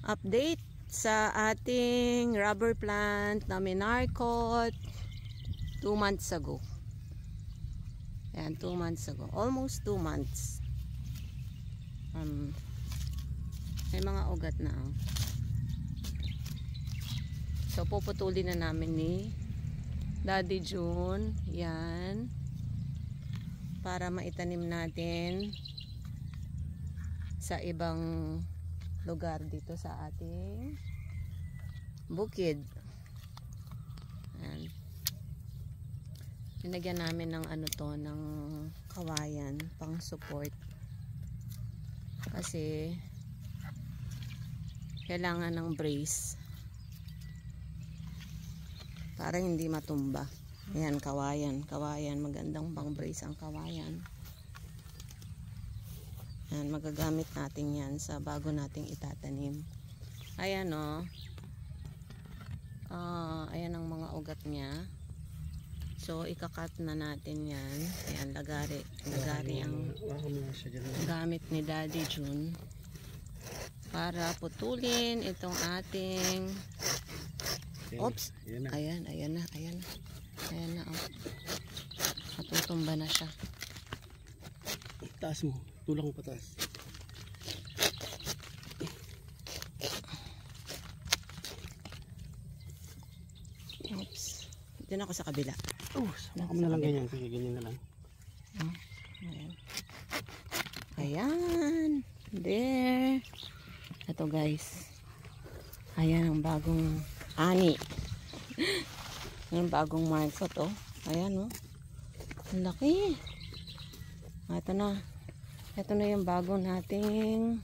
update sa ating rubber plant na minarkot 2 months ago. Ayan, 2 months ago. Almost 2 months. May mga ugat na. So, puputulin na namin ni Daddy June. Yan. Para maitanim natin sa ibang lugar dito sa ating bukid. Ayan. Pinagyan namin ng ano to, ng kawayan pang support. Kasi kailangan ng brace para hindi matumba. Ayan, kawayan. Kawayan. Magandang pang brace ang kawayan. Ayan, magagamit natin yan sa bago nating itatanim. Ayan o. Ayan ang mga ugat niya. So, ikakat na natin yan. Ayan, lagari. Lagari ang gamit ni Daddy June para putulin itong ating oops. Ayan, ayan na. Ayan na. Ayan na. Oh. Matutumba na siya. Taas mo. Tulang mo pataas. Oops. Diyan ako sa kabila. Sama mo na lang ganyan. Sige, ganyan na lang. Ayan. Ayan. There. Ito guys. Ayan ang bagong ani. Yung bagong markot oh. Ayan oh. Ang laki. Ito na. Ito na yung bago nating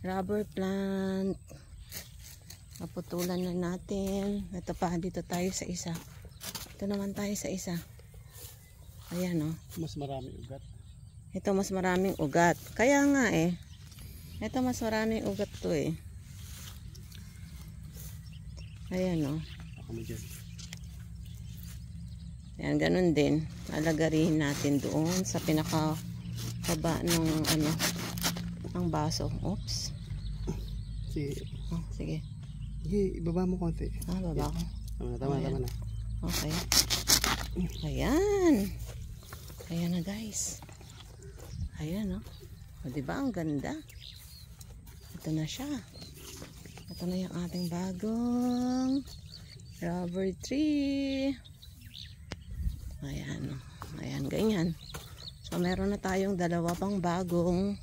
rubber plant. Naputulan na natin. Ito pa, dito tayo sa isa. Ito naman tayo sa isa. Ayan o. Mas maraming ugat. Ito mas maraming ugat. Kaya nga eh. Ito mas maraming ugat to eh. Ayan o. Ako mo dyan. Ayan, ganun din. Alagarihin natin doon sa pinaka baba ng ano, ng baso. Oops. Sige. Oh, sige. Sige, ibaba mo konti. Baba ko. Tama na. Okay. Ayan. Ayan na guys. Ayan oh. O, diba ang ganda? Ito na siya. Ito na yung ating bagong rubber tree. Ayan. Ayan, ganyan. So, meron na tayong dalawa pang bagong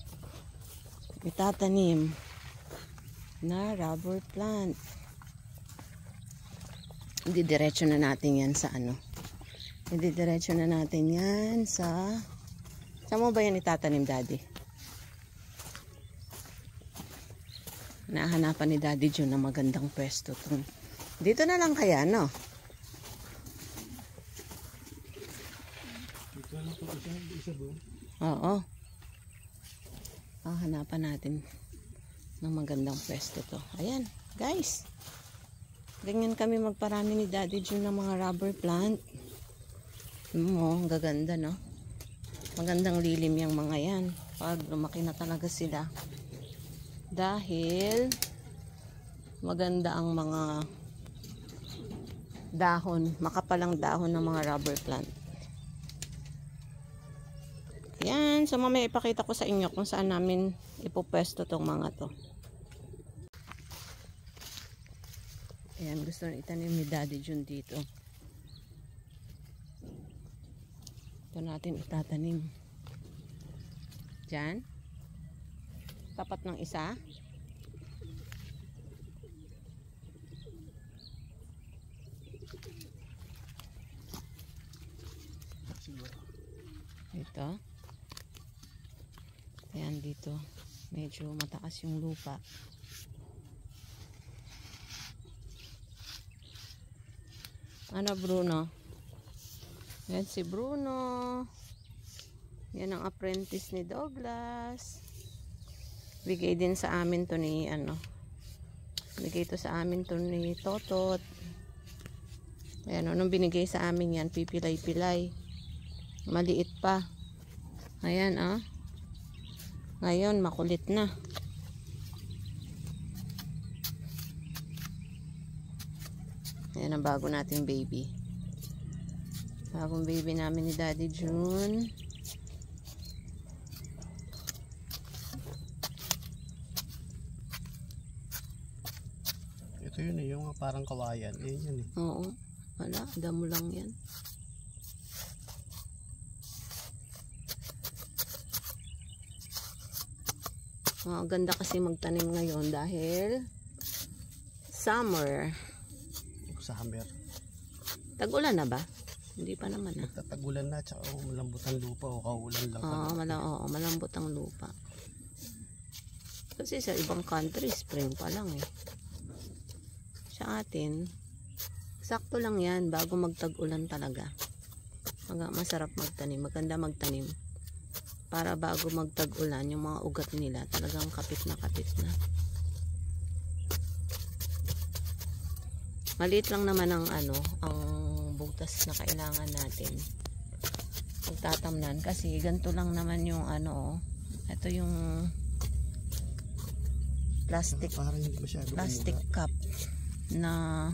itatanim na rubber plant. Hindi diretso na natin yan sa ano. Hindi diretso na natin yan sa... Saan mo ba yan itatanim, Daddy? Nahanapan ni Daddy June na magandang pwesto. Dito na lang kaya, no? Oo. Hanapan natin ng magandang pwesto to. Ayan, guys. Ganyan kami magparami ni Daddy June ng mga rubber plant. Ang gaganda, no? Magandang lilim yung mga yan. Pag lumaki na talaga sila. Dahil maganda ang mga dahon, makapalang dahon ng mga rubber plant. Yan, so mamaya ipakita ko sa inyo kung saan namin ipopwesto tong mga to. Ayan, gusto na itanim ni Daddy June dito. Ito natin itatanim. Diyan. Tapat ng isa. Ito. Ayan dito. Medyo mataas yung lupa. Ano Bruno? Yan si Bruno. Yan ang apprentice ni Douglas. Bigay din sa amin to ni ano. Bigay to sa amin to ni Totot. Ayan, nung binigay sa amin yan, pipilay-pilay. Maliit pa. Ayan, ah. Ngayon, makulit na. Ayan ang bago nating baby. Bagong baby namin ni Daddy June. Ito yun eh, yung parang kawayan. Yun eh. Oo. Wala, damo lang yan. Ganda kasi magtanim ngayon dahil summer. Summer. Tag-ulan na ba? Hindi pa naman ah. Magtatagulan na, tsaka malambot ang lupa o kaulan lang. Oo, malambot ang lupa. Kasi sa ibang country, spring pa lang eh. Sa atin, sakto lang yan bago magtag-ulan talaga. Masarap magtanim, maganda magtanim. Para bago magtag-ulan, yung mga ugat nila talagang kapit na kapit na. Maliit lang naman ang ang butas na kailangan natin pagtatamnan kasi ganito lang naman yung ito yung plastic cup na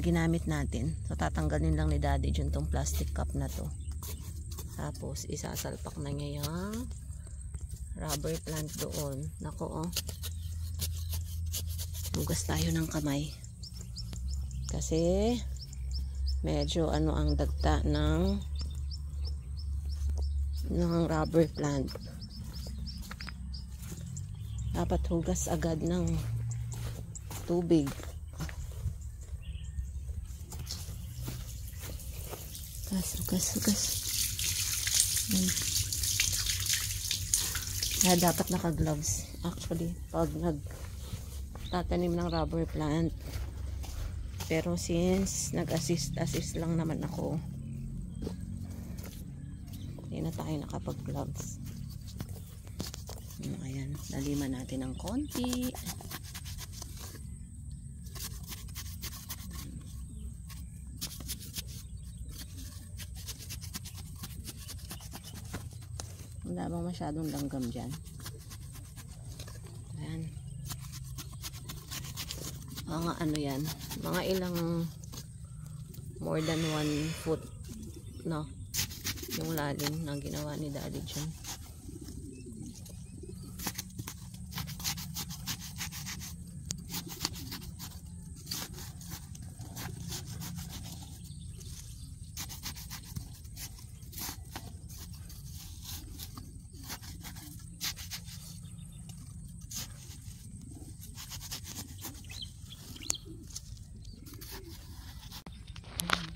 ginamit natin. So tatanggalin lang ni Daddy June tong plastic cup na to. Tapos isasalpak na niya yung rubber plant doon. Nako hugas tayo ng kamay kasi medyo ang dagta ng rubber plant. Dapat hugas agad ng tubig. Hugas. Dapat naka-gloves actually pag tatanim ng rubber plant. Pero since nag-assist lang naman ako, hindi na tayo nakapag-gloves. Ayan, laliman natin ng konti. Wala bang masyadong langgam dyan? Ayan. Mga yan, mga ilang more than 1 foot no, yung lalim na ginawa ni Daddy June.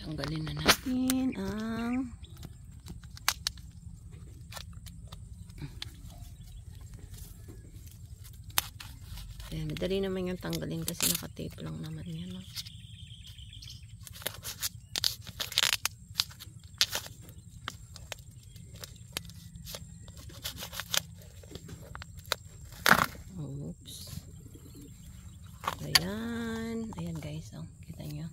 Tanggalin na natin ang madali naman yung tanggalin kasi nakatape lang naman yan. No? Oops. Ayan guys, kita nyo.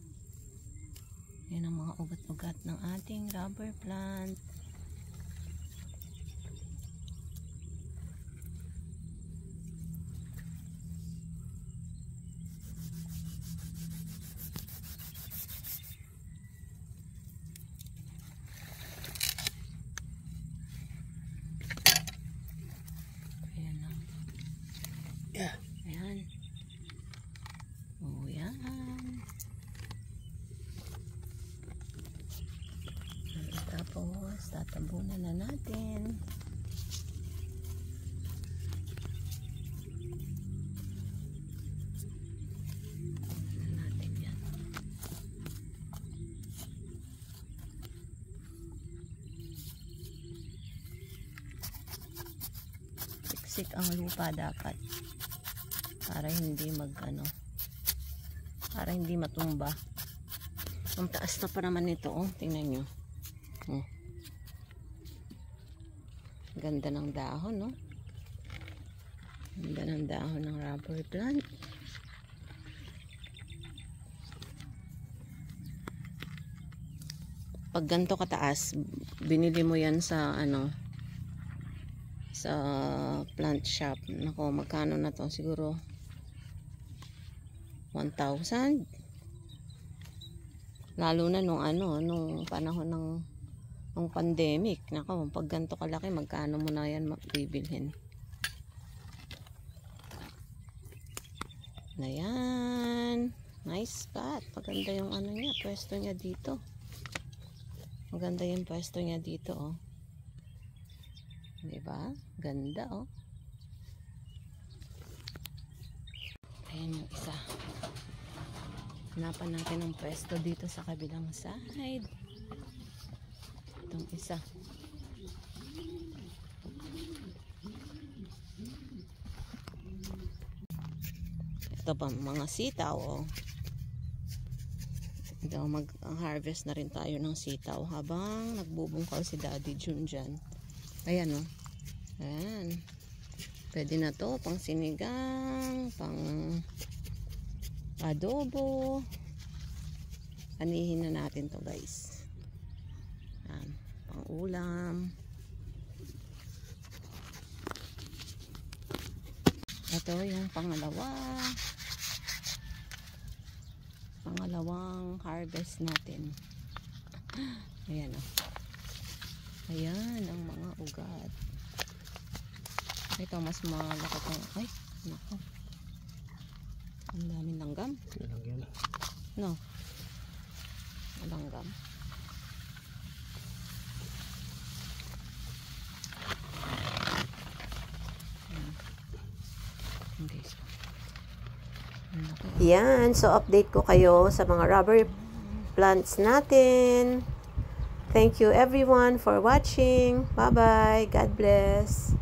Yan ang mga ugat-ugat ng ating rubber plant. Ayan lang. Ayan. Yan. Tapos, tatabunan na natin. Yan. Siksik ang lupa dapat. Para hindi para hindi matumba. Ang taas na pa naman nito, tingnan nyo. Ganda ng dahon, no? Ganda ng dahon ng rubber plant. Pag ganito kataas, binili mo yan sa sa plant shop. Nako, magkano na to? Siguro 1,000. Lalo na nung nung panahon ng pandemic. Nako, pag ganito kalaki, magkano mo na yan bibilhin? Ayan. Nice spot. Maganda yung niya, pwesto niya dito. Maganda yung pwesto niya dito, oh. Diba? Ganda, oh. Ayan yung isa. Hanapan natin ng pwesto dito sa kabilang side. Itong isa. Ito pa mga sitaw, oh. Ito, mag-harvest na rin tayo ng sitaw habang nagbubungkaw si Daddy June dyan. Ayan, oh. Ayan. Pwede na to pang sinigang, pang adobo. Anihin na natin to, guys. Ayan, pang ulam. Ito yung pangalawang harvest natin. Ayan, oh. Ayan ang mga ugat. Ito mas malaki pang, ay, nako. Ang daming langgam. Nalagyan. No. Langgam. Yan, so update ko kayo sa mga rubber plants natin. Thank you everyone for watching. Bye-bye. God bless.